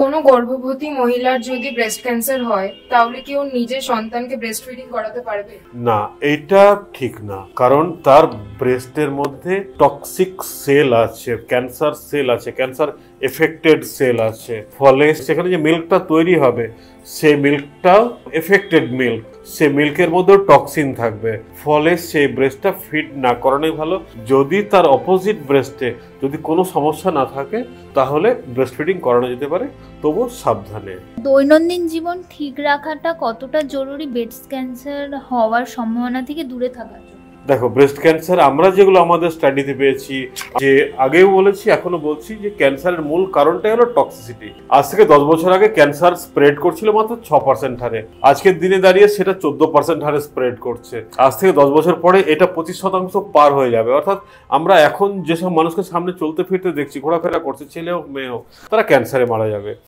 কোনো গর্ভবতী মহিলার যদি ব্রেস্ট ক্যান্সার হয় তাহলে কি ও নিজের সন্তানকে ব্রেস্ট ফিডিং করাতে পারবে? না, এটা ঠিক না, কারণ তার ব্রেস্টের মধ্যে টক্সিক সেল আছে, ক্যান্সার সেল আছে, ক্যান্সার এফেক্টেড সেল আছে, ফলে সেখানে যে মিল্কটা তৈরি হবে সেই মিল্কটাও এফেক্টেড মিল্ক, সে মিল্কের মধ্যেও টক্সিন থাকবে, ফলে সেই ব্রেস্টটা ফিড না করানোই ভালো। যদি তার অপোজিট ব্রেস্টে যদি কোনো সমস্যা না থাকে তাহলে ব্রেস্ট ফিডিং করানো যেতে পারে, তবুও সাবধানে। দৈনন্দিন জীবন ঠিক রাখাটা কতটা জরুরি ব্রেস্ট ক্যান্সার হওয়ার সম্ভাবনা থেকে দূরে থাকার জন্য? দেখো, ব্রেস্ট ক্যান্সার আমরা যেগুলো আমাদের স্টাডিতে পেয়েছি, যে আগেও বলেছি এখনো বলছি, যে ক্যান্সারের মূল কারণটাই হলো টক্সিসিটি। আজ থেকে 10 বছর আগে ক্যান্সার স্প্রেড করছিল মাত্র 6% হারে, আজকের দিনে দাঁড়িয়ে সেটা 14% হারে স্প্রেড করছে। আজ থেকে 10 বছর পরে এটা 25% পার হয়ে যাবে। অর্থাৎ আমরা এখন যেসব মানুষকে সামনে চলতে ফিরতে দেখছি, ঘোরাফেরা করছে, ছেলে হোক মেয়ে হোক, তারা ক্যান্সারে মারা যাবে।